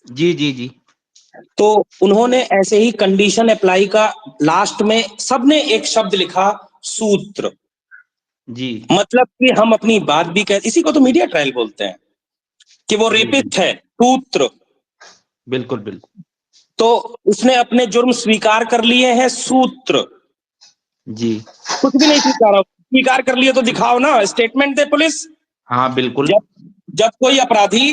जी जी जी। तो उन्होंने ऐसे ही कंडीशन अप्लाई का लास्ट में सबने एक शब्द लिखा, सूत्र। जी मतलब कि हम अपनी बात भी कह, इसी को तो मीडिया ट्रायल बोलते हैं कि वो जी जी। रेपिस्ट है, सूत्र। बिल्कुल बिल्कुल। तो उसने अपने जुर्म स्वीकार कर लिए हैं, सूत्र। जी। कुछ भी नहीं स्वीकार कर लिए तो दिखाओ ना, स्टेटमेंट दे पुलिस। हाँ बिल्कुल। जब जब कोई अपराधी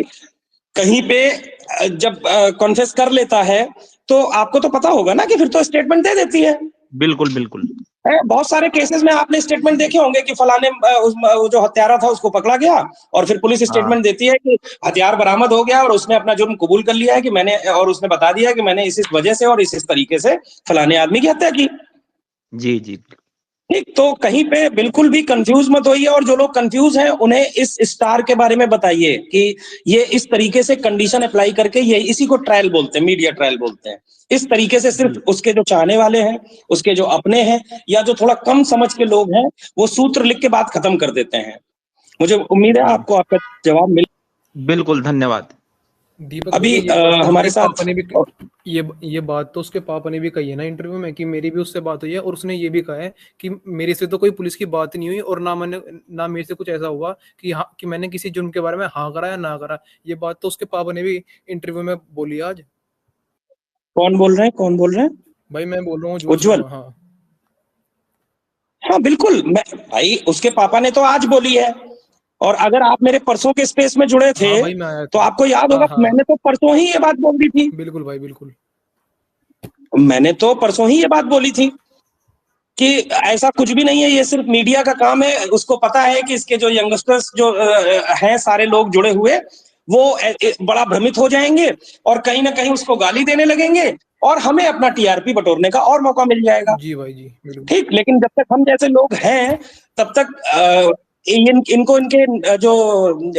कहीं पे जब कॉन्फेस कर लेता है तो आपको तो पता होगा ना कि फिर तो स्टेटमेंट दे देती है। बिल्कुल बिल्कुल। बहुत सारे केसेस में आपने स्टेटमेंट देखे होंगे कि फलाने वो जो हत्यारा था उसको पकड़ा गया और फिर पुलिस हाँ स्टेटमेंट देती है कि हथियार बरामद हो गया और उसने अपना जुर्म कबूल कर लिया है कि मैंने, और उसने बता दिया कि मैंने इस वजह से और इस तरीके से फलाने आदमी की हत्या की। जी जी। ठीक, तो कहीं पे बिल्कुल भी कंफ्यूज मत होइए, और जो लोग कंफ्यूज हैं उन्हें इस स्टार के बारे में बताइए कि ये इस तरीके से कंडीशन अप्लाई करके, ये इसी को ट्रायल बोलते हैं, मीडिया ट्रायल बोलते हैं। इस तरीके से सिर्फ जी उसके जो चाहने वाले हैं, उसके जो अपने हैं, या जो थोड़ा कम समझ के लोग हैं, वो सूत्र लिख के बात खत्म कर देते हैं। मुझे उम्मीद है जी। आपको आपका जवाब मिल। बिल्कुल धन्यवाद। दीपक अभी भैया, ये बात तो हमारे उसके साथ पापा ने भी ये बात तो उसके पापा ने भी कही है ना इंटरव्यू में, कि मेरी भी उससे बात हुई है और उसने ये भी कहा है कि मेरे से तो कोई पुलिस की बात नहीं हुई और ना मेरे से कुछ ऐसा हुआ कि हाँ, कि मैंने किसी जुर्म के बारे में हाँ करा या ना करा। ये बात तो उसके पापा ने भी इंटरव्यू में बोली आज। कौन बोल रहे हैं, कौन बोल रहे हैं? भाई मैं बोल रहा हूँ उज्ज्वल उज्जवल? शर्मा। हाँ हाँ बिल्कुल, मैं, भाई उसके पापा ने तो आज बोली है, और अगर आप मेरे परसों के स्पेस में जुड़े थे हाँ भाई, मैं आया तो था। आपको याद हाँ होगा हाँ, मैंने तो परसों ही ये बात बोल दी थी। बिल्कुल भाई बिल्कुल। मैंने तो परसों ही ये बात बोली थी कि ऐसा कुछ भी नहीं है, ये सिर्फ मीडिया का काम है। उसको पता है कि इसके जो यंगस्टर्स जो हैं, सारे लोग जुड़े हुए, वो बड़ा भ्रमित हो जाएंगे और कहीं ना कहीं उसको गाली देने लगेंगे, और हमें अपना टीआरपी बटोरने का और मौका मिल जाएगा। जी भाई जी बिल्कुल। ठीक, लेकिन जब तक हम जैसे लोग हैं तब तक इनको इनके जो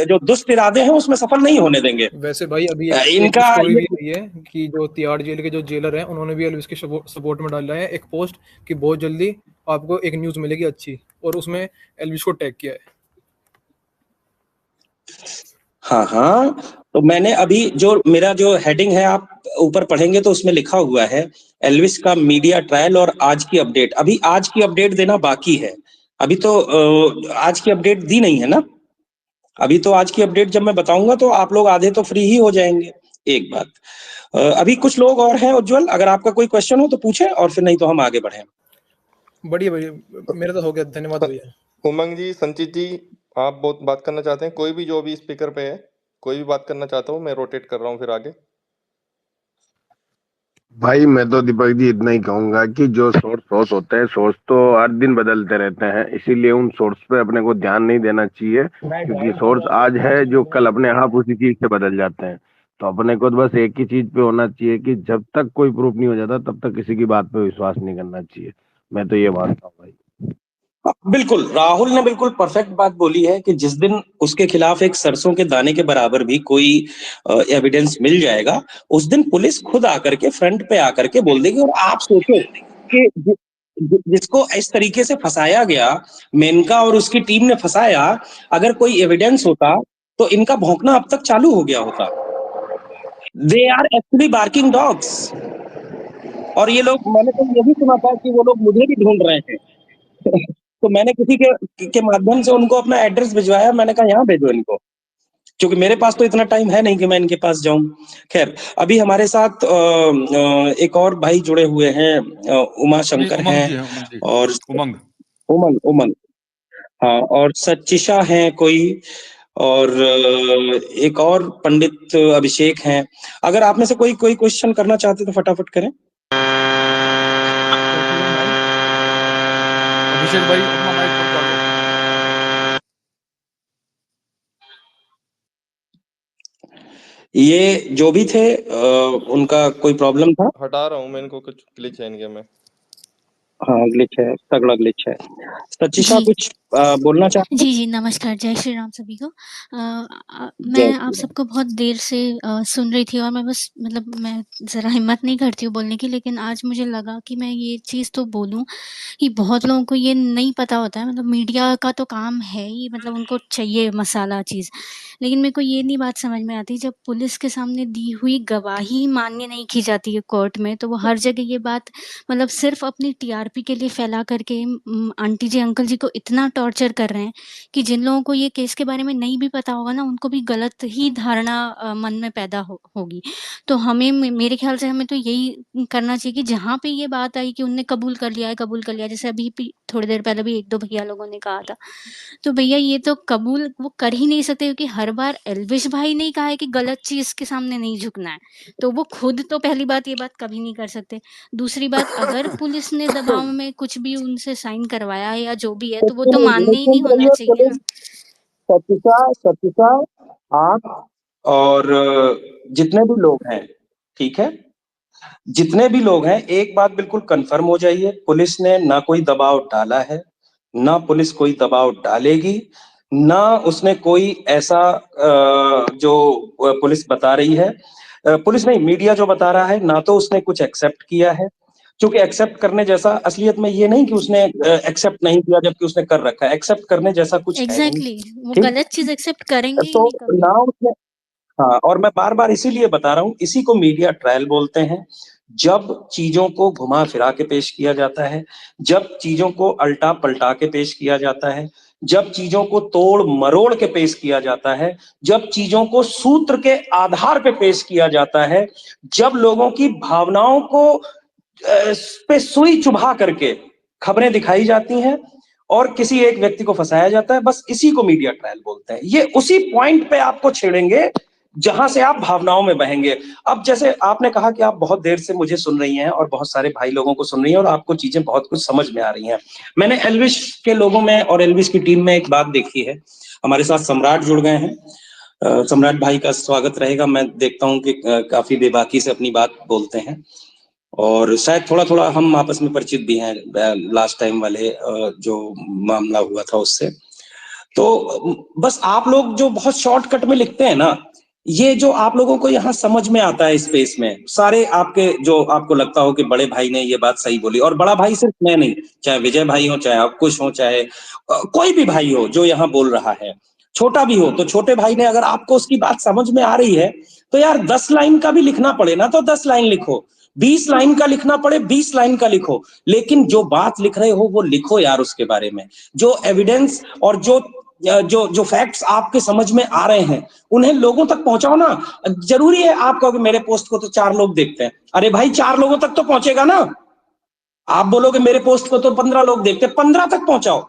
जो दुष्ट इरादे हैं उसमें सफल नहीं होने देंगे। वैसे भाई अभी एक इनका स्टोरी ये, भी आई है कि जो तिहाड़ जेल के जो जेलर हैं उन्होंने भी एलविस के सपोर्ट में डाला है एक पोस्ट, कि बहुत जल्दी आपको एक न्यूज मिलेगी अच्छी, और उसमें एलविस को टैग किया है। हाँ हाँ, तो मैंने अभी जो मेरा जो हेडिंग है, आप ऊपर पढ़ेंगे तो उसमें लिखा हुआ है एल्विस का मीडिया ट्रायल और आज की अपडेट। अभी आज की अपडेट देना बाकी है। अभी तो आज की अपडेट दी नहीं है ना। अभी तो आज की अपडेट जब मैं बताऊंगा तो आप लोग आधे तो फ्री ही हो जाएंगे। एक बात, अभी कुछ लोग और हैं उज्जवल, अगर आपका कोई क्वेश्चन हो तो पूछे, और फिर नहीं तो हम आगे बढ़े। बढ़िया बढ़िया, मेरा तो हो गया, धन्यवाद भैया। उमंग जी, संचित जी, आप बहुत बात करना चाहते हैं? कोई भी जो भी स्पीकर पे है, कोई भी बात करना चाहता हूँ, मैं रोटेट कर रहा हूँ फिर आगे। भाई मैं तो दीपक जी इतना ही कहूंगा कि जो सोर्स होते हैं, सोर्स तो हर दिन बदलते रहते हैं, इसीलिए उन सोर्स पे अपने को ध्यान नहीं देना चाहिए, क्योंकि सोर्स आज है जो कल अपने आप उसी चीज से बदल जाते हैं। तो अपने को तो बस एक ही चीज पे होना चाहिए कि जब तक कोई प्रूफ नहीं हो जाता तब तक किसी की बात पे विश्वास नहीं करना चाहिए। मैं तो ये मानता हूँ भाई। बिल्कुल, राहुल ने बिल्कुल परफेक्ट बात बोली है कि जिस दिन उसके खिलाफ एक सरसों के दाने के बराबर भी कोई एविडेंस मिल जाएगा, उस दिन पुलिस खुद आकर के फ्रंट पे आकर के बोल देगी। और आप सोचो कि जिसको इस तरीके से फंसाया गया, मेनका और उसकी टीम ने फंसाया, अगर कोई एविडेंस होता तो इनका भौंकना अब तक चालू हो गया होता। They are actually barking dogs. और ये लोग, मैंने तो ये भी सुना था कि वो लोग मुझे भी ढूंढ रहे हैं। तो मैंने किसी के माध्यम से उनको अपना एड्रेस भिजवाया। मैंने कहा यहाँ भेजो इनको, क्योंकि मेरे पास तो इतना टाइम है नहीं कि मैं इनके पास जाऊं। खैर, अभी हमारे साथ एक और भाई जुड़े हुए हैं, उमा शंकर उमंग हैं, जी है, उमंग जी। और उमंग। उमंग उमंग हाँ, और सचिशा हैं कोई, और एक और पंडित अभिषेक हैं। अगर आप में से कोई कोई क्वेश्चन करना चाहते तो फटाफट करें। अभिषेक भाई अपना माइक बंद कर लो। ये जो भी थे, उनका कोई प्रॉब्लम था? हटा रहा हूँ मैं इनको, कुछ ग्लिच है इनके में। हाँ, ग्लिच है, तगड़ा ग्लिच है। सचिशा जी। कुछ बोलना चाहते हैं? जी, नमस्कार, जय श्री राम सभी को। जय मैं श्री आप राम। सबको बहुत देर से सुन रही थी और मैं बस मतलब मैं ज़रा हिम्मत नहीं करती हूँ बोलने की, लेकिन आज मुझे लगा कि मैं ये चीज़ तो बोलूँ कि बहुत लोगों को ये नहीं पता होता है, मतलब मीडिया का तो काम है ही, मतलब उनको चाहिए मसाला चीज़। लेकिन मेरे को ये नहीं बात समझ में आती, जब पुलिस के सामने दी हुई गवाही मान्य नहीं की जाती है कोर्ट में, तो वो हर जगह ये बात मतलब सिर्फ़ अपनी टीआरपी के लिए फैला करके आंटी जी, अंकल जी को इतना टॉर्चर कर रहे हैं कि जिन लोगों को ये केस के बारे में नहीं भी पता होगा ना, उनको भी गलत ही धारणा मन में पैदा होगी। तो हमें मेरे ख्याल से हमें तो यही करना चाहिए कि जहाँ पे ये बात आई कि उनने कबूल कर लिया है, कबूल कर लिया, जैसे अभी भी थोड़ी देर पहले भी 1-2 भैया लोगों ने कहा था। तो भैया ये तो कबूल वो कर ही नहीं सकते, क्योंकि हर बार एल्विश भाई ने कहा है कि गलत चीज़ के सामने नहीं झुकना है। तो वो खुद तो पहली बात ये बात कभी नहीं कर सकते। दूसरी बात, अगर पुलिस ने दबाव में कुछ भी उनसे साइन करवाया है या जो भी है, तो वो तो मान्य ही नहीं होना चाहिए ना। सचिशा, आप और जितने भी लोग हैं, ठीक है? जितने भी लोग हैं, एक बात बिल्कुल कंफर्म हो जाइए, पुलिस ने ना कोई दबाव डाला है, ना पुलिस कोई दबाव डालेगी, ना उसने कोई ऐसा जो पुलिस बता रही है, पुलिस नहीं, मीडिया जो बता रहा है, ना तो उसने कुछ एक्सेप्ट किया है, क्योंकि एक्सेप्ट करने जैसा असलियत में ये नहीं कि उसने एक्सेप्ट नहीं किया जबकि उसने कर रखा है, एक्सेप्ट करने जैसा कुछ है नहीं। एग्ज़ैक्टली, वो ठीक? गलत चीज़ एक्सेप्ट करेंगे ही तो नहीं कभी। ना उसने, हाँ, और मैं बार-बार इसीलिए बता रहा हूँ, इसी को मीडिया ट्रायल बोलते हैं। जब चीज़ों को घुमा-फिरा के पेश किया जाता है, जब चीज़ों को अल्टा-पलटा के पेश किया जाता है, जब चीज़ों को तोड़-मरोड़ के पेश किया जाता है, जब चीज़ों को सूत्र के आधार पे पेश किया जाता है, जब लोगों की भावनाओं को पे सुई चुभा करके खबरें दिखाई जाती हैं और किसी एक व्यक्ति को फंसाया जाता है, बस इसी को मीडिया ट्रायल बोलते हैं। ये उसी पॉइंट पे आपको छेड़ेंगे जहां से आप भावनाओं में बहेंगे। अब जैसे आपने कहा कि आप बहुत देर से मुझे सुन रही हैं और बहुत सारे भाई लोगों को सुन रही हैं और आपको चीजें बहुत कुछ समझ में आ रही हैं। मैंने एल्विश के लोगों में और एल्विश की टीम में एक बात देखी है। हमारे साथ सम्राट जुड़ गए हैं। सम्राट भाई का स्वागत रहेगा। मैं देखता हूं कि काफी बेबाकी से अपनी बात बोलते हैं और शायद थोड़ा-थोड़ा हम आपस में परिचित भी हैं लास्ट टाइम वाले जो मामला हुआ था उससे। तो बस आप लोग जो बहुत शॉर्टकट में लिखते हैं ना, ये जो आप लोगों को यहाँ समझ में आता है स्पेस में, सारे आपके जो आपको लगता हो कि बड़े भाई ने ये बात सही बोली, और बड़ा भाई सिर्फ मैं नहीं, चाहे विजय भाई हो, चाहे अंकुश हो, चाहे कोई भी भाई हो जो यहाँ बोल रहा है, छोटा भी हो, तो छोटे भाई ने अगर आपको उसकी बात समझ में आ रही है, तो यार 10 लाइन का भी लिखना पड़े ना तो 10 लाइन लिखो, 20 लाइन का लिखना पड़े 20 लाइन का लिखो, लेकिन जो बात लिख रहे हो वो लिखो यार उसके बारे में। जो एविडेंस और जो फैक्ट्स आपके समझ में आ रहे हैं उन्हें लोगों तक पहुंचाओ ना। जरूरी है आप कहोगे मेरे पोस्ट को तो 4 लोग देखते हैं, अरे भाई 4 लोगों तक तो पहुंचेगा ना। आप बोलोगे मेरे पोस्ट को तो 15 लोग देखते हैं, 15 तक पहुंचाओ,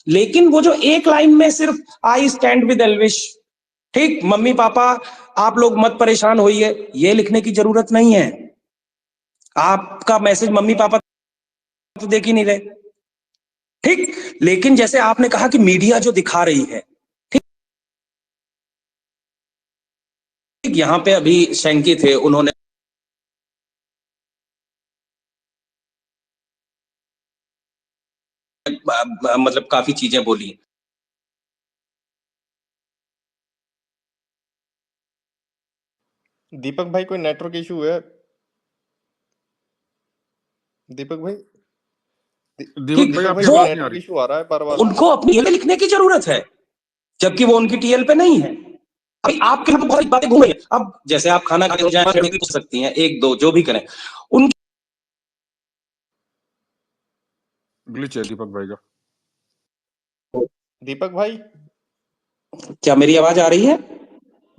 लेकिन वो जो एक लाइन में सिर्फ आई स्टैंड विद एल्विश, ठीक, मम्मी पापा आप लोग मत परेशान होइए, ये लिखने की जरूरत नहीं है। आपका मैसेज मम्मी पापा तो देख ही नहीं रहे, ठीक, लेकिन जैसे आपने कहा कि मीडिया जो दिखा रही है, ठीक, यहां पे अभी शैंकी थे, उन्होंने मतलब काफी चीजें बोली। दीपक भाई कोई नेटवर्क इशू है? दीपक भाई, दीपक भाई आपकी वो आवाज नहीं आ नेटवर्क रही। इशू आ रहा है बार बार। उनको अपनी लिखने की जरूरत है जबकि वो उनकी टीएल पे नहीं है। अभी आपके यहाँ बहुत बातें घूम रही है। अब जैसे आप खाना खाने हो जाए भी पूछ सकती हैं, एक दो जो भी करें, उनकी ग्लिच है दीपक भाई का। दीपक भाई, क्या मेरी आवाज आ रही है?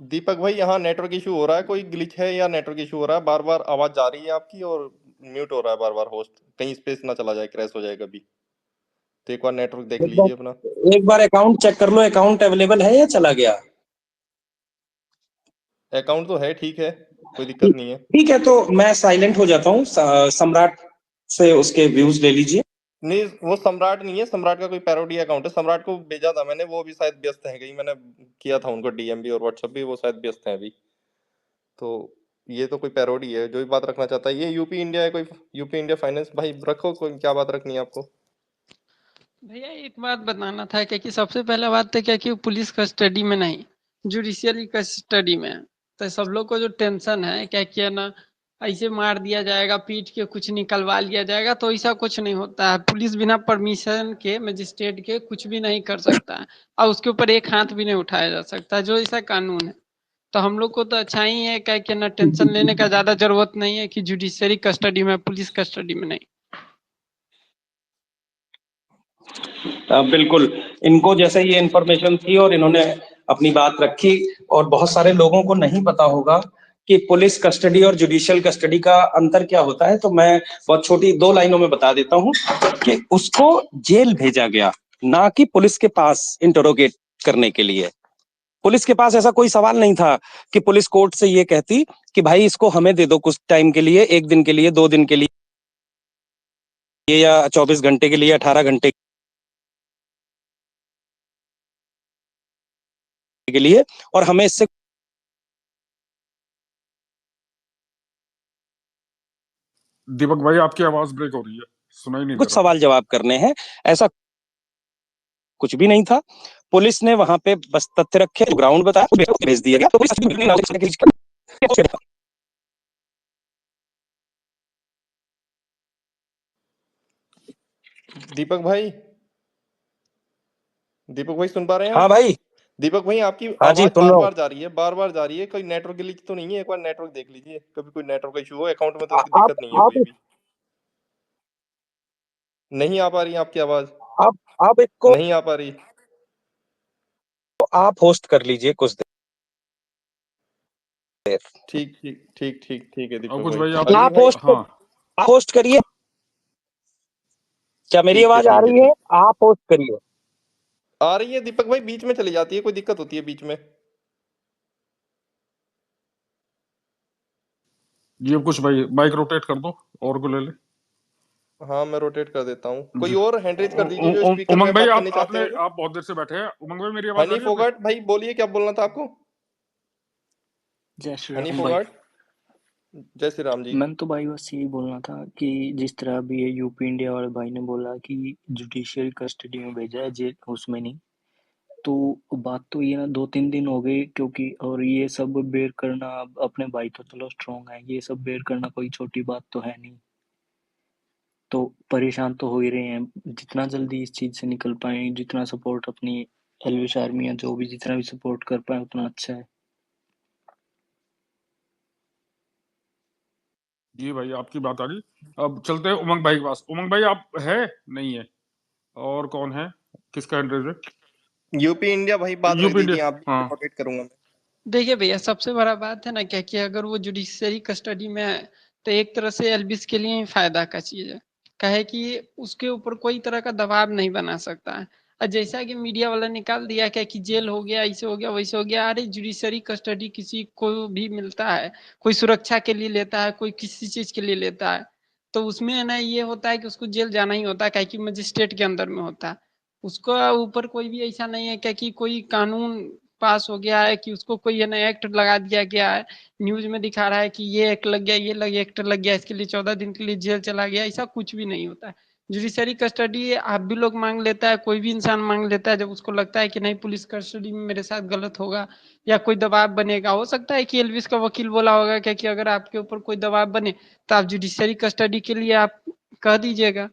दीपक भाई यहाँ नेटवर्क इशू हो रहा है, कोई ग्लिच है या नेटवर्क इशू हो रहा है? बार बार आवाज जा रही है आपकी और म्यूट हो रहा है बार बार होस्ट, कहीं स्पेस ना चला जाए, क्रैश हो जाए कभी। तो एक बार नेटवर्क देख लीजिए अपना। एक बार अकाउंट चेक कर लो, अकाउंट अवेलेबल है या चला गया? अकाउंट तो है, ठीक है, कोई दिक्कत नहीं है। ठीक है, तो मैं साइलेंट हो जाता हूँ। सम्राट से उसके व्यूज ले लीजिए। नहीं, वो सम्राट नहीं है, सम्राट का कोई पैरोडी अकाउंट है, सम्राट को भेजा था मैंने, वो भी शायद व्यस्त है कहीं, मैंने किया था उनको डीएम भी और व्हाट्सएप भी, वो शायद व्यस्त है अभी। तो ये तो कोई पैरोडी है, जो भी बात रखना चाहता है। ये यूपी इंडिया है, कोई यूपी इंडिया फाइनेंस, भाई रखो, कोई क्या बात रखनी है आपको। भैया एक बात बताना था क्या कि सबसे पहला बात तो क्या कि वो पुलिस कस्टडी में नहीं, जुडिशियरी कस्टडी में है। तो सब लोग को जो टेंशन है क्या किया ना, ऐसे मार दिया जाएगा, पीट के कुछ निकलवा लिया जाएगा, तो ऐसा कुछ नहीं होता है। पुलिस बिना परमिशन के मजिस्ट्रेट के कुछ भी नहीं कर सकता है, और उसके ऊपर एक हाथ भी नहीं उठाया जा सकता, जो ऐसा कानून है। तो हम लोग को तो अच्छा ही है क्या कि ना, टेंशन लेने का ज्यादा जरूरत नहीं है कि जुडिशियरी कस्टडी में, पुलिस कस्टडी में नहीं। बिल्कुल, इनको जैसे ये इन्फॉर्मेशन थी और इन्होंने अपनी बात रखी, और बहुत सारे लोगों को नहीं पता होगा कि पुलिस कस्टडी और जुडिशियल कस्टडी का अंतर क्या होता है। तो मैं बहुत छोटी 2 लाइनों में बता देता हूं कि उसको जेल भेजा गया, ना कि पुलिस के पास इंटरोगेट करने के लिए। पुलिस के पास ऐसा कोई सवाल नहीं था कि पुलिस कोर्ट से ये कहती कि भाई इसको हमें दे दो कुछ टाइम के लिए, 1 दिन के लिए, 2 दिन के लिए, या 24 घंटे के लिए, 18 घंटे के लिए, और हमें इससे दीपक भाई आपकी आवाज ब्रेक हो रही है, सुनाई नहीं दे कुछ रहा। सवाल जवाब करने हैं। ऐसा कुछ भी नहीं था। पुलिस ने वहां पे बस तथ्य रखे, ग्राउंड बताया, भेज दिया गया। तो दीपक भाई, दीपक भाई सुन पा रहे हैं हाँ आप? भाई, दीपक भाई आपकी हाँ जी, आवाज सुन बार रहा हूँ। बार जा रही है, बार बार जा रही है। कोई नेटवर्क ग्लिच तो नहीं है? एक बार नेटवर्क देख लीजिए, कभी कोई नेटवर्क इशू हो। अकाउंट में तो आप दिक्कत नहीं है आप कोई भी। नहीं आ पा रही है आपकी आवाज, आप इसको नहीं आ पा रही। आप होस्ट कर लीजिए कुछ देर। ठीक ठीक ठीक ठीक ठीक है और दीपक कुछ भाई। भाई अली भाई, हाँ आप होस्ट करिए। क्या मेरी ठीक है आवाज आ ठीक है रही है? ठीक आप होस्ट करिए। आ रही है दीपक भाई, बीच में चली जाती है, कोई दिक्कत होती है बीच में। ये कुछ भाई माइक रोटेट कर दो और को ले ले। हाँ मैं रोटेट कर देता हूँ। कोई जी। और हैंड रेज कर दीजिए जो स्पीकर उमंग में भाई बात आप करनी चाहते आपने हो। आप बहुत देर से बैठे हैं। उमंग भाई मेरी आवाज आ हनी रही है आपको? फोगाट भाई बोलिए, क्या बोलना था आपको? जय श्री हनी राम भाई। फोगाट, जय श्री राम जी। मैंने तो भाई बस यही बोलना था कि जिस तरह अभी ये यूपी इंडिया वाले भाई ने बोला कि जुडिशियल कस्टडी में भेजा है, जेल उसमें नहीं, तो बात तो ये ना 2-3 दिन हो गए, क्योंकि और ये सब बेर करना, अपने भाई तो चलो स्ट्रॉन्ग है, ये सब बेर करना कोई छोटी बात तो है नहीं। तो परेशान तो हो ही रहे हैं, जितना जल्दी इस चीज से निकल पाए, जितना सपोर्ट अपनी एलविश आर्मी या जो भी जितना भी सपोर्ट कर पाए उतना अच्छा है। जी भाई आपकी बात आ गई। अब चलते हैं उमंग भाई के पास। उमंग भाई आप है नहीं है, और कौन है, किसका एड्रेस है? यूपी इंडिया भाई बात रख यूपी दीजिए, इंडिया, आप हाँ। रोटेट करूंगा मैं। देखिए भैया, सबसे बड़ा बात है ना क्या कि अगर वो जुडिशियरी कस्टडी में है, तो एक तरह से एल्विस के लिए ही फायदा का चीज है। कहे कि उसके ऊपर कोई तरह का दबाव नहीं बना सकता है। और जैसा कि मीडिया वाला निकाल दिया क्या कि जेल हो गया, ऐसे हो गया, वैसे हो गया। अरे जुडिशियरी कस्टडी किसी को भी मिलता है, कोई सुरक्षा के लिए लेता है, कोई किसी चीज के लिए लेता है, तो उसमें है ना ये होता है कि उसको जेल जाना ही होता है, क्या कि मजिस्ट्रेट के अंदर में होता है। उसको ऊपर कोई भी ऐसा नहीं है क्या कि कोई कानून पास हो गया है कि उसको कोई है ना एक्ट लगा दिया गया है, न्यूज में दिखा रहा है कि ये एक्ट लग गया, ये एक्ट लग गया, इसके लिए 14 दिन के लिए जेल चला गया, ऐसा कुछ भी नहीं होता है। जुडिशरी कस्टडी आप भी लोग मांग लेता है, कोई भी इंसान मांग लेता है, जब उसको लगता है कि नहीं पुलिस कस्टडी में मेरे साथ गलत होगा या कोई दबाव बनेगा। हो सकता है कि एल्विस का वकील बोला होगा क्या कि अगर आपके ऊपर कोई दबाव बने तो आप जुडिशरी कस्टडी के लिए आप कह दीजिएगा।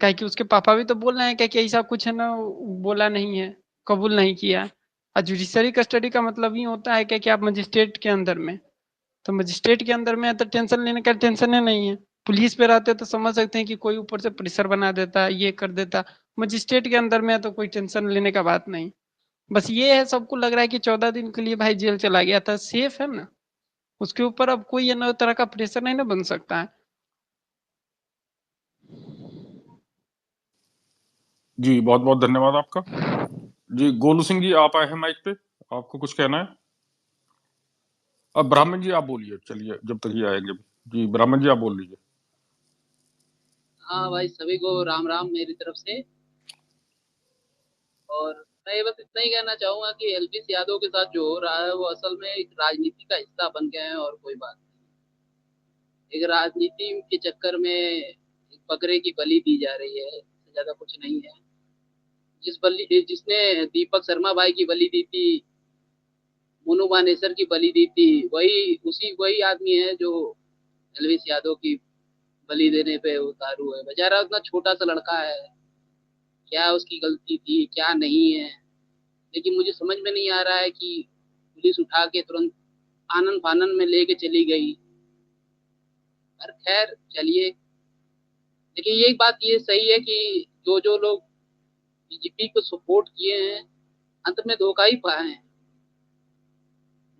क्या कि उसके पापा भी तो बोल रहे हैं क्या कि ऐसा कुछ है ना, बोला नहीं है, कबूल नहीं किया। और जुडिशरी कस्टडी का मतलब ही होता है क्या कि आप मजिस्ट्रेट के अंदर में, तो मजिस्ट्रेट के अंदर में है तो टेंशन लेने का टेंशन ही नहीं है। पुलिस पे रहते तो समझ सकते हैं कि कोई ऊपर से प्रेशर बना देता, ये कर देता। मजिस्ट्रेट के अंदर में है तो कोई टेंशन लेने का बात नहीं। बस ये है, सबको लग रहा है कि 14 दिन के लिए भाई जेल चला गया था, सेफ है ना, उसके ऊपर अब कोई है ना तरह का प्रेशर नहीं ना बन सकता है। जी बहुत बहुत धन्यवाद आपका। जी गोलू सिंह जी आप आए हैं माइक पे, आपको कुछ कहना है? अब ब्राह्मण जी आप बोलिए, चलिए जब तक ये आएंगे। जी ब्राह्मण जी आप बोल लीजिए। हाँ भाई, सभी को राम राम मेरी तरफ से। और मैं ये बस इतना ही कहना चाहूंगा कि एलवीस यादव के साथ जो हो रहा है वो असल में एक राजनीति का हिस्सा बन गए हैं और कोई बात नहीं। एक राजनीति के चक्कर में एक बकरे की बलि दी जा रही है, इससे ज्यादा कुछ नहीं है। जिसने दीपक शर्मा भाई की बलि दी थी, मोनू मानेसर की बलि दी थी, वही आदमी है जो एलवीस यादव की बलि देने पे उतारू है। बेचारा उतना छोटा सा लड़का है, क्या उसकी गलती थी क्या नहीं है, लेकिन मुझे समझ में नहीं आ रहा है कि पुलिस उठा के तुरंत आनन फानन में लेके चली गई। पर खैर चलिए, लेकिन ये बात ये सही है कि जो लोग बीजेपी को सपोर्ट किए हैं अंत में धोखा ही पाए हैं।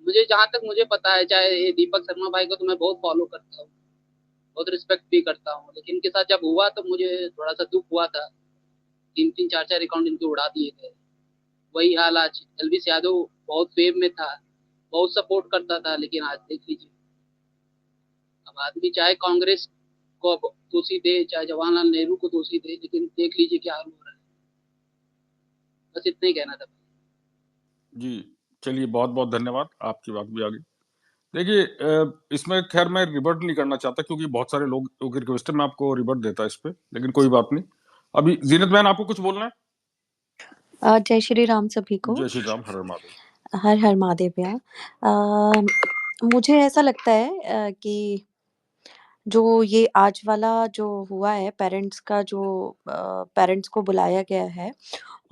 मुझे जहां तक मुझे पता है, चाहे दीपक शर्मा भाई को तो मैं बहुत फॉलो करता हूँ, बहुत रिस्पेक्ट भी करता हूँ, लेकिन इनके साथ जब हुआ तो मुझे थोड़ा सा दुख हुआ था। 3-3 4-4 अकाउंट इनके उड़ा दिए गए। वही हाल आज एलवीस यादव बहुत फेम में था, बहुत सपोर्ट करता था, लेकिन आज देख लीजिए। अब आदमी चाहे कांग्रेस को दोषी दे, चाहे जवाहरलाल नेहरू को दोषी दे, लेकिन देख लीजिए क्या हाल हो रहा है। बस इतना ही कहना था जी। चलिए, बहुत बहुत धन्यवाद, आपकी बात भी आ गई। देखिए, इसमें खैर मैं रिवर्ट नहीं करना चाहता क्योंकि बहुत सारे लोग की रिक्वेस्ट है, मैं आपको रिवर्ट देता इस पे, लेकिन कोई बात नहीं। अभी जीनत बहन, आपको कुछ बोलना है? जय श्री राम सभी को। जय श्री राम, हर हर महादेव। हर हर महादेव भैया। मुझे ऐसा लगता है कि जो ये आज वाला जो हुआ है, पेरेंट्स का जो पेरेंट्स को बुलाया गया है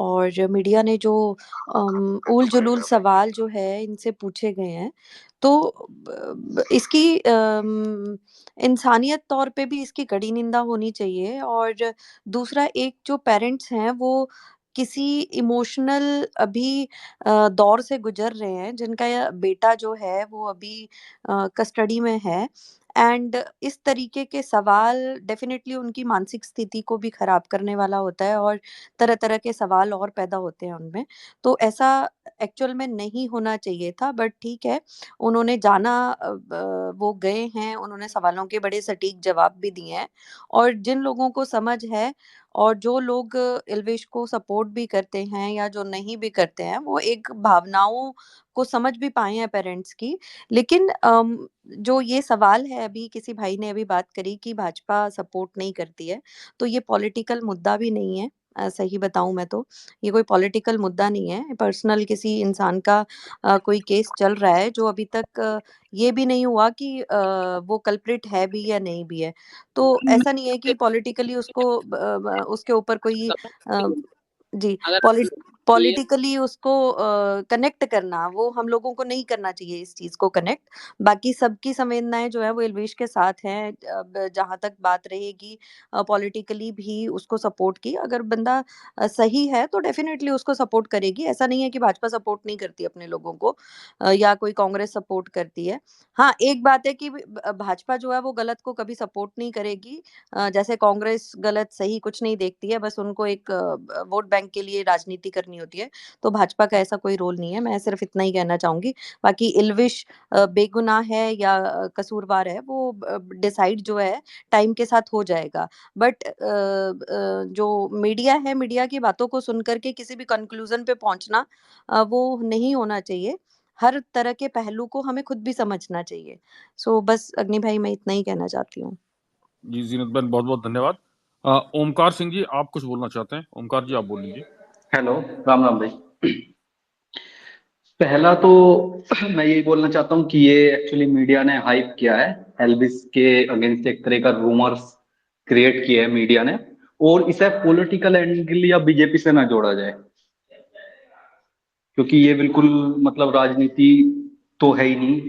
और मीडिया ने जो ऊल जुलूल सवाल जो है इनसे पूछे गए हैं, तो इसकी इंसानियत तौर पे भी इसकी कड़ी निंदा होनी चाहिए। और दूसरा, एक जो पेरेंट्स हैं वो किसी इमोशनल अभी दौर से गुजर रहे हैं, जिनका बेटा जो है वो अभी कस्टडी में है, एंड इस तरीके के सवाल डेफिनेटली उनकी मानसिक स्थिति को भी खराब करने वाला होता है और तरह तरह के सवाल और पैदा होते हैं उनमें। तो ऐसा एक्चुअल में नहीं होना चाहिए था, बट ठीक है, उन्होंने जाना, वो गए हैं, उन्होंने सवालों के बड़े सटीक जवाब भी दिए हैं। और जिन लोगों को समझ है और जो लोग एल्विश को सपोर्ट भी करते हैं या जो नहीं भी करते हैं, वो एक भावनाओं को समझ भी पाए हैं पेरेंट्स की। लेकिन जो ये सवाल है, अभी किसी भाई ने अभी बात करी कि भाजपा सपोर्ट नहीं करती है, तो ये पॉलिटिकल मुद्दा भी नहीं है। सही बताऊं मैं तो ये कोई पॉलिटिकल मुद्दा नहीं है। पर्सनल किसी इंसान का कोई केस चल रहा है जो अभी तक ये भी नहीं हुआ कि वो कल्प्रिट है भी या नहीं भी है। तो ऐसा नहीं है कि पॉलिटिकली उसको उसके ऊपर कोई जी अगर पॉलिटिकली उसको कनेक्ट करना, वो हम लोगों को नहीं करना चाहिए इस चीज को कनेक्ट। बाकी सबकी संवेदनाएं जो है वो एल्विश के साथ हैं। अब जहां तक बात रहेगी पॉलिटिकली भी उसको सपोर्ट की, अगर बंदा सही है तो डेफिनेटली उसको सपोर्ट करेगी। ऐसा नहीं है कि भाजपा सपोर्ट नहीं करती अपने लोगों को या कोई कांग्रेस सपोर्ट करती है। हाँ, एक बात है कि भाजपा जो है वो गलत को कभी सपोर्ट नहीं करेगी। जैसे कांग्रेस गलत सही कुछ नहीं देखती है, बस उनको एक वोट बैंक के लिए राजनीति करनी होती है। तो भाजपा का ऐसा कोई रोल नहीं है, मैं सिर्फ इतना ही कहना चाहूंगी। बाकी इल्विश बेगुनाह है या कसूरवार है, वो डिसाइड जो है टाइम के साथ हो जाएगा। बट जो मीडिया है, मीडिया की बातों को सुन करके किसी भी कंक्लूजन पे पहुंचना वो नहीं होना चाहिए। हर तरह के पहलू को हमें खुद भी समझना चाहिए। सो बस अग्नि भाई, मैं इतना ही कहना चाहती हूँ। जी जीनत बहन, बहुत बहुत धन्यवाद। ओमकार सिंह जी, आप कुछ बोलना चाहते हैं? ओमकार जी, आप बोल लीजिए। हेलो, राम राम भाई। पहला तो मैं यही बोलना चाहता हूँ कि ये एक्चुअली मीडिया ने हाइप किया है, एल्विस के अगेंस्ट एक तरह का रूमर्स क्रिएट किया है मीडिया ने, और इसे पॉलिटिकल एंगल या बीजेपी से ना जोड़ा जाए, क्योंकि ये बिल्कुल मतलब राजनीति तो है ही नहीं,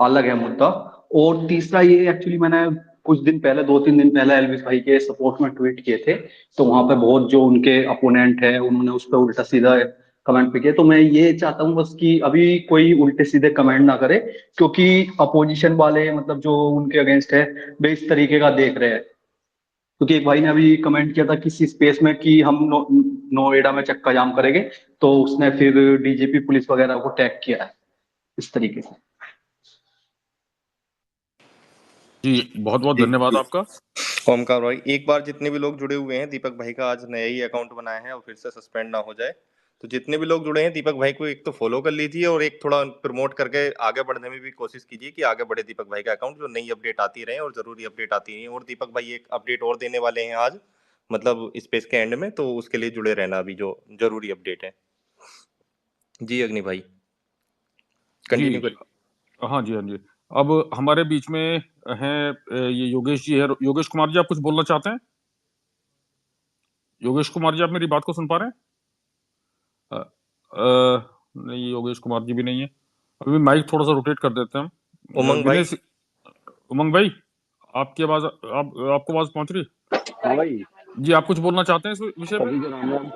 अलग है मुद्दा। और तीसरा, ये एक्चुअली मैंने कुछ दिन पहले, 2-3 दिन पहले एल्विस भाई के सपोर्ट में ट्वीट किए थे, तो वहां पे बहुत जो उनके अपोनेंट है उन्होंने उस पर उल्टा सीधा कमेंट पे किया। तो मैं ये चाहता हूँ बस कि अभी कोई उल्टे सीधे कमेंट ना करे, क्योंकि अपोजिशन वाले मतलब जो उनके अगेंस्ट है वे इस तरीके का देख रहे हैं। क्योंकि एक भाई ने अभी कमेंट किया था किसी स्पेस में कि हम नोएडा में चक्का जाम करेंगे, तो उसने फिर डीजीपी पुलिस वगैरह को टैग किया है इस तरीके से। जी, बहुत बहुत धन्यवाद आपका। ओमकार भाई, एक बार जितने भी लोग जुड़े हुए हैं, दीपक भाई का आज नया ही अकाउंट बनाया है और फिर से सस्पेंड ना हो जाए, तो जितने भी लोग जुड़े हैं दीपक भाई को एक तो फॉलो कर लीजिए और एक थोड़ा प्रमोट करके आगे बढ़ने में भी कोशिश कीजिए कि आगे बढ़े दीपक भाई का अकाउंट, जो नई अपडेट आती रहे और जरूरी अपडेट आती रही। और दीपक भाई एक अपडेट और देने वाले हैं आज, मतलब स्पेस के एंड में, तो उसके लिए जुड़े रहना अभी जो जरूरी अपडेट है। जी अग्नि भाई कंटिन्यू जी करिए। हाँ जी, हाँ जी। अब हमारे बीच में हैं ये योगेश जी है। योगेश कुमार जी, आप कुछ बोलना चाहते हैं? योगेश कुमार जी, आप मेरी बात को सुन पा रहे हैं? नहीं, योगेश कुमार जी भी नहीं है। अभी माइक थोड़ा सा रोटेट कर देते हैं हम। उमंग भाई, उमंग भाई, आपकी आवाज आपको आवाज पहुंच रही? हाँ भाई, जी, आप कुछ बोलना चाहते हैं इस विषय पे? सभी को राम राम।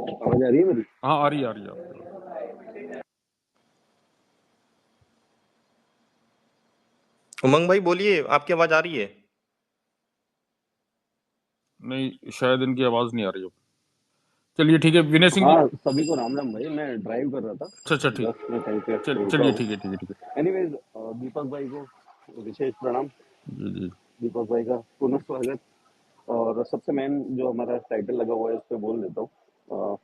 आवाज आ रही है मेरी? हाँ, आ रही है आपकी आवाज। उमंग भाई बोलिए, आपकी आवाज आ रही है? नहीं, शायद इनकी आवाज नहीं आ रही है। चलिए ठीक है, विनय सिंह जी। हाँ, सभी को राम राम भाई। मैं ड्राइव कर रहा था, अच्छा, ठीक। जस्ट मैं कहीं पे रुका चलिए हूँ। ठीक है। एनीवेज, दीपक भाई को विशेष प्रणाम। जी। दीपक भाई का पुनः स्वागत। और सबसे मेन जो हमारा टाइटल लगा हुआ है उस पर बोल देता हूँ।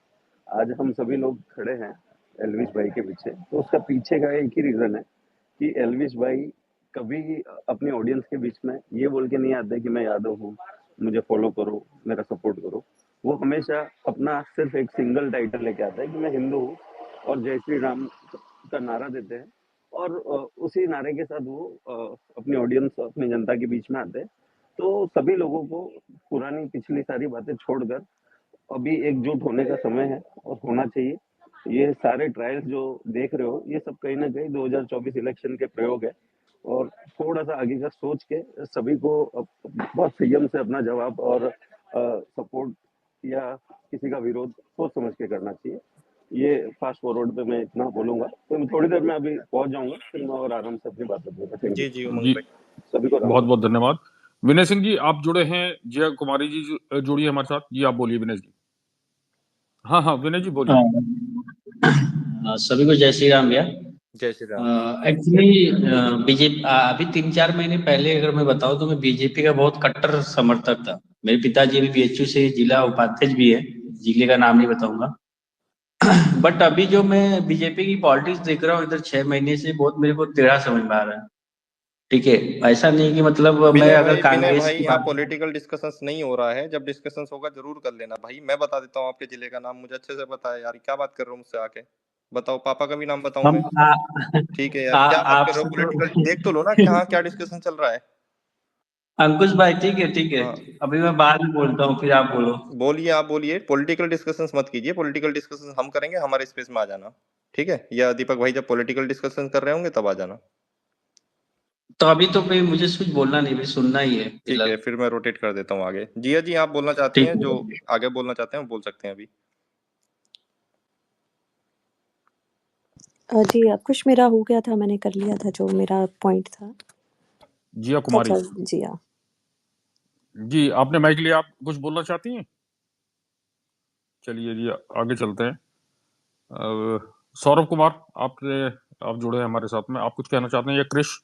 आज हम सभी लोग खड़े हैं एल्विश भाई के पीछे, तो उसका पीछे का एक ही रीजन है कि एल्विश भाई कभी अपने ऑडियंस के बीच में ये बोल के नहीं आते कि मैं यादव हूँ, मुझे फॉलो करो, मेरा सपोर्ट करो। वो हमेशा अपना सिर्फ एक सिंगल टाइटल लेके आता है कि मैं हिंदू हूँ और जय श्री राम का नारा देते हैं। और उसी नारे के साथ वो अपनी ऑडियंस, अपनी जनता के बीच में आते हैं। तो सभी लोगों को पुरानी पिछली सारी बातें छोड़कर अभी एकजुट होने का समय है और होना चाहिए। ये सारे ट्रायल्स जो देख रहे हो, ये सब कहीं ना कहीं 2024 इलेक्शन के प्रयोग है। और थोड़ा सा आगे का सोच के सभी को बहुत संयम से अपना जवाब और सपोर्ट या किसी का विरोध सोच समझ के करना चाहिए। ये फास्ट फॉरवर्ड पे मैं इतना बोलूंगा, तो मैं थोड़ी देर में अभी पहुंच जाऊंगा, फिर मैं और आराम से अपनी बात करूंगा। जी उमंग जी, भाई, सभी को राम बहुत राम। बहुत धन्यवाद। विनय सिंह जी, आप जुड़े हैं। जया कुमारी जी जुड़ी है हमारे साथ। जी, आप बोलिए विनय जी। हाँ, विनय जी बोलिए। सभी को जय श्री राम भैया। जय श्री राम। एक्चुअली बीजेपी अभी 3-4 महीने पहले अगर मैं बताऊं तो मैं बीजेपी का बहुत कट्टर समर्थक था। मेरे पिताजी भी बीएचयू से जिला उपाध्यक्ष भी है, जिले का नाम नहीं बताऊंगा। बट अभी जो मैं बीजेपी की पॉलिटिक्स देख रहा हूँ इधर 6 महीने से, बहुत मेरे को टेढ़ा समझ में आ रहा है। ठीक है, ऐसा नहीं कि मतलब मैं अगर विनय कांग्रेस भाई, की यहाँ बात, पॉलिटिकल डिस्कशंस नहीं हो रहा है। जब डिस्कशंस होगा जरूर कर लेना भाई। मैं बता देता हूँ आपके जिले का नाम, मुझे अच्छे से पता है यार। क्या बात कर रहे हो मुझसे आके? बताओ, पापा का भी नाम बताऊं हम मैं? ठीक है यार, क्या बात कर रहे हो? आपसे पॉलिटिकल तो देख तो लो ना कहाँ क्या डिस्कशन चल रहा है। अंकुश भाई ठीक है, हाँ अभी मैं बाद में बोलता हूँ, फिर आप बोलो। बोलिए, आप बोलिए। पॉलिटिकल डिस्कशंस मत कीजिए, पॉलिटिकल डिस्कशंस हम करेंगे, हमारे स्पेस में आ जाना, ठीक है? या दीपक भाई जब पॉलिटिकल डिस्कशन कर रहे होंगे तब आ जाना। तो अभी तो भाई मुझे कुछ बोलना नहीं, भाई सुनना ही है ठीक है, फिलहाल। फिर मैं रोटेट कर देता हूँ आगे। जिया जी, आप बोलना चाहती ठीक हैं? जो है। आगे बोलना चाहते हैं वो बोल सकते हैं अभी। जी, कुछ मेरा हो गया था, मैंने कर लिया था जो मेरा पॉइंट था। जिया कुमारी अच्छा जी, हाँ। जी, आपने माइक लिया। आप कुछ बोलना चाहती हैं? चलिए जी, आगे चलते हैं। सौरभ कुमार, आप जुड़े हैं हमारे साथ में। आप कुछ कहना चाहते हैं? या क्रिश,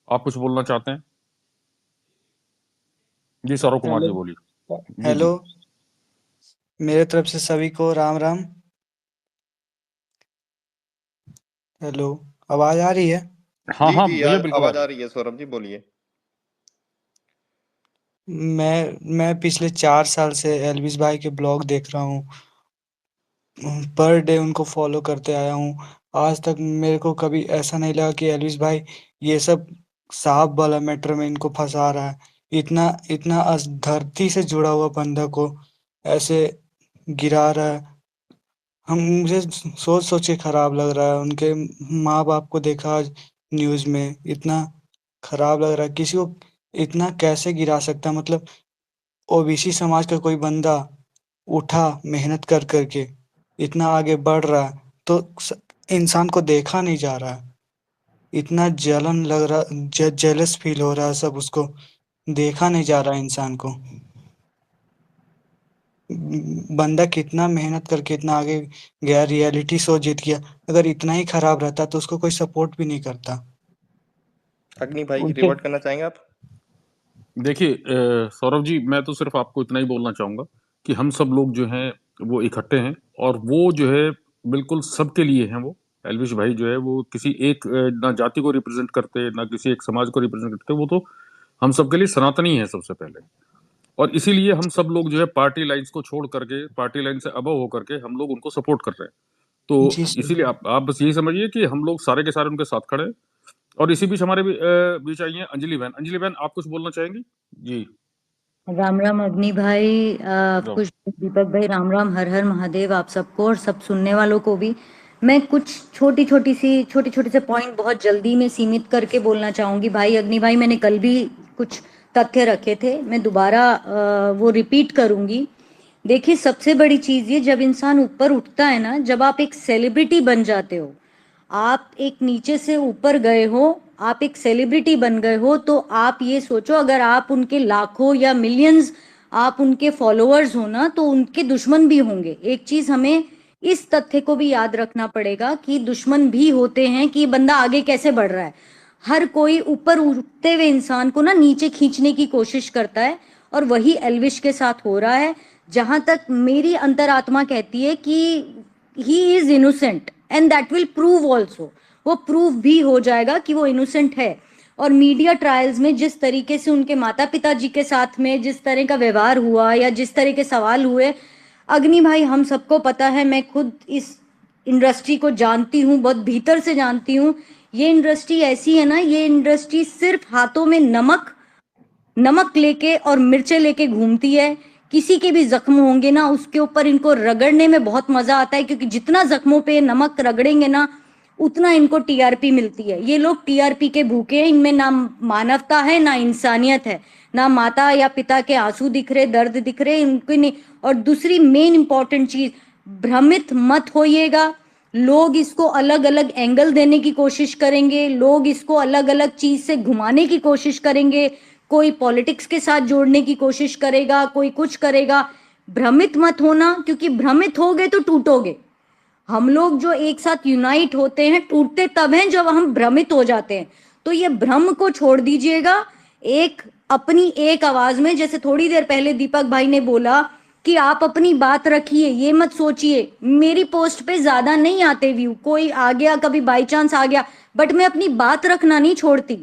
आप कुछ बोलना चाहते हैं? जी, सौरभ कुमार जी बोलिए। जी। हेलो, मेरे तरफ से सभी को राम राम। हेलो, आवाज आ रही है? हाँ जी भैया, बिल्कुल आ आवाज रही आ है। रही है। सौरभ जी बोलिए। मैं पिछले 4 साल से एल्विस भाई के ब्लॉग देख रहा हूँ। पर डे उनको फॉलो करते आया हूँ। आज तक मेरे को कभी ऐसा नहीं लगा कि एल्विस भाई ये सब सांप वाला मैटर में इनको फंसा रहा है। इतना इतना धरती से जुड़ा हुआ बंदा को ऐसे गिरा रहा है। मुझे सोच सोच के खराब लग रहा है। उनके माँ बाप को देखा आज न्यूज में, इतना खराब लग रहा है। किसी को इतना कैसे गिरा सकता है? मतलब ओबीसी समाज का कोई बंदा उठा मेहनत कर करके इतना आगे बढ़ रहा है, तो इंसान को देखा नहीं जा रहा है। इतना जलन लग रहा, जेलस फील हो रहा है सब उसको। देखा नहीं जा रहा है इंसान को। बंदा कितना मेहनत करके इतना आगे गया, रियलिटी शो जीत गया। अगर इतना ही खराब रहता तो उसको कोई सपोर्ट भी नहीं करता। अग्नि भाई, उनके रिवर्ट करना चाहेंगे आप? देखिए सौरभ जी, मैं तो सिर्फ आपको इतना ही बोलना चाहूंगा कि हम सब लोग जो हैं वो इकट्ठे हैं और वो जो है बिल्कुल सबके लिए हैं। वो एल्विश भाई जो है वो किसी एक ना जाति को रिप्रेजेंट करते, ना किसी एक समाज को रिप्रेजेंट करते, वो तो हम सबके लिए सनातनी है सबसे पहले। और इसीलिए हम सब लोग जो है पार्टी लाइंस को छोड़ करके, पार्टी लाइन से अबव होकर के हम लोग उनको सपोर्ट कर रहे हैं। तो जी सर। इसीलिए आप बस यही समझिए कि हम लोग सारे के सारे उनके साथ खड़े हैं। और इसी बीच हमारे बीच आई हैं अंजलि बहन। अंजलि बहन, आप कुछ बोलना चाहेंगी? जी राम राम अग्नि भाई, राम। कुछ दीपक भाई, राम राम, हर हर महादेव आप सबको और सब सुनने वालों को भी। मैं कुछ छोटे छोटे से पॉइंट बहुत जल्दी में सीमित करके बोलना चाहूंगी। भाई अग्नि भाई, मैंने कल भी कुछ तथ्य रखे थे, मैं दोबारा वो रिपीट करूंगी। देखिए, सबसे बड़ी चीज ये, जब इंसान ऊपर उठता है ना, जब आप एक सेलिब्रिटी बन जाते हो, आप एक नीचे से ऊपर गए हो, आप एक सेलिब्रिटी बन गए हो, तो आप ये सोचो, अगर आप उनके लाखों या मिलियंस आप उनके फॉलोअर्स हो ना, तो उनके दुश्मन भी होंगे। एक चीज हमें इस तथ्य को भी याद रखना पड़ेगा कि दुश्मन भी होते हैं कि बंदा आगे कैसे बढ़ रहा है। हर कोई ऊपर उठते हुए इंसान को ना नीचे खींचने की कोशिश करता है, और वही एल्विश के साथ हो रहा है। जहां तक मेरी अंतरात्मा कहती है कि he is innocent and that will prove also, वो प्रूव भी हो जाएगा कि वो इनोसेंट है। और मीडिया ट्रायल्स में जिस तरीके से उनके माता पिता जी के साथ में जिस तरह का व्यवहार हुआ या जिस तरह के सवाल हुए, अग्नि भाई हम सबको पता है, मैं खुद इस इंडस्ट्री को जानती हूँ, बहुत भीतर से जानती हूँ। ये इंडस्ट्री ऐसी है ना, ये इंडस्ट्री सिर्फ हाथों में नमक लेके और मिर्चे लेके घूमती है। किसी के भी जख्म होंगे ना, उसके ऊपर इनको रगड़ने में बहुत मजा आता है, क्योंकि जितना जख्मों पे नमक रगड़ेंगे ना, उतना इनको टीआरपी मिलती है। ये लोग टीआरपी के भूखे हैं, इनमें ना मानवता है ना इंसानियत है, ना माता या पिता के आंसू दिख रहे, दर्द दिख रहे इनको नहीं। और दूसरी मेन इंपॉर्टेंट चीज, भ्रमित मत होइएगा। लोग इसको अलग अलग एंगल देने की कोशिश करेंगे, लोग इसको अलग अलग चीज से घुमाने की कोशिश करेंगे, कोई पॉलिटिक्स के साथ जोड़ने की कोशिश करेगा, कोई कुछ करेगा। भ्रमित मत होना, क्योंकि भ्रमित होगे तो टूटोगे। हम लोग जो एक साथ यूनाइट होते हैं, टूटते तब हैं जब हम भ्रमित हो जाते हैं। तो ये भ्रम को छोड़ दीजिएगा, अपनी एक आवाज में, जैसे थोड़ी देर पहले दीपक भाई ने बोला कि आप अपनी बात रखिए, ये मत सोचिए मेरी पोस्ट पे ज्यादा नहीं आते व्यू, कोई आ गया, कभी बाई चांस आ गया, बट मैं अपनी बात रखना नहीं छोड़ती।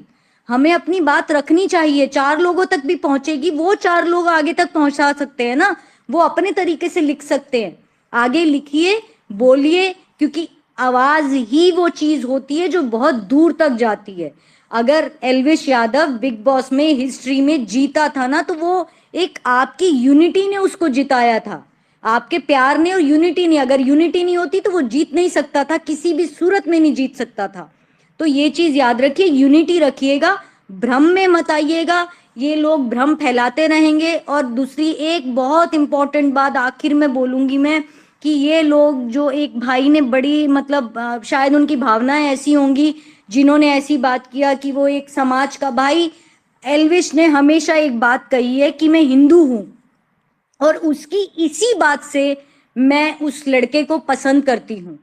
हमें अपनी बात रखनी चाहिए, 4 लोगों तक भी पहुंचेगी, वो 4 लोग आगे तक पहुंचा सकते हैं ना, वो अपने तरीके से लिख सकते हैं। आगे लिखिए, बोलिए, क्योंकि आवाज ही वो चीज होती है जो बहुत दूर तक जाती है। अगर एल्विश यादव बिग बॉस में हिस्ट्री में जीता था ना, तो वो एक आपकी यूनिटी ने उसको जिताया था, आपके प्यार ने और यूनिटी ने। अगर यूनिटी नहीं होती तो वो जीत नहीं सकता था, किसी भी सूरत में नहीं जीत सकता था। तो ये चीज याद रखिए, यूनिटी रखिएगा, भ्रम में मत आइएगा। ये लोग भ्रम फैलाते रहेंगे। और दूसरी एक बहुत इंपॉर्टेंट बात आखिर में बोलूंगी मैं, कि ये लोग जो एक भाई ने बड़ी मतलब शायद उनकी भावनाएं ऐसी होंगी जिन्होंने ऐसी बात किया कि वो एक समाज का भाई, एल्विश ने हमेशा एक बात कही है कि मैं हिंदू हूं, और उसकी इसी बात से मैं उस लड़के को पसंद करती हूँ,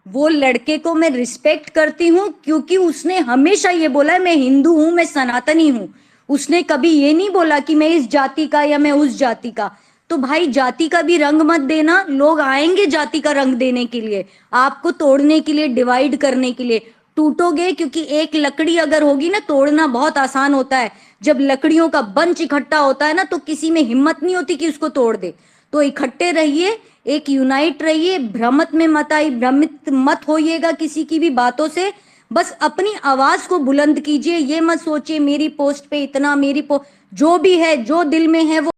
वो लड़के को मैं रिस्पेक्ट करती हूँ, क्योंकि उसने हमेशा ये बोला है मैं हिंदू हूं, मैं सनातनी हूं। उसने कभी ये नहीं बोला कि मैं इस जाति का या मैं उस जाति का। तो भाई जाति का भी रंग मत देना, लोग आएंगे जाति का रंग देने के लिए, आपको तोड़ने के लिए, डिवाइड करने के लिए। टूटोगे, क्योंकि एक लकड़ी अगर होगी ना, तोड़ना बहुत आसान होता है। जब लकड़ियों का बंच इकट्ठा होता है ना, तो किसी में हिम्मत नहीं होती कि उसको तोड़ दे। तो इकट्ठे रहिए, एक यूनाइट रहिए, भ्रमित मत होइएगा किसी की भी बातों से। बस अपनी आवाज को बुलंद कीजिए, ये मत सोचिए मेरी पोस्ट पे इतना, जो भी है, जो दिल में है वो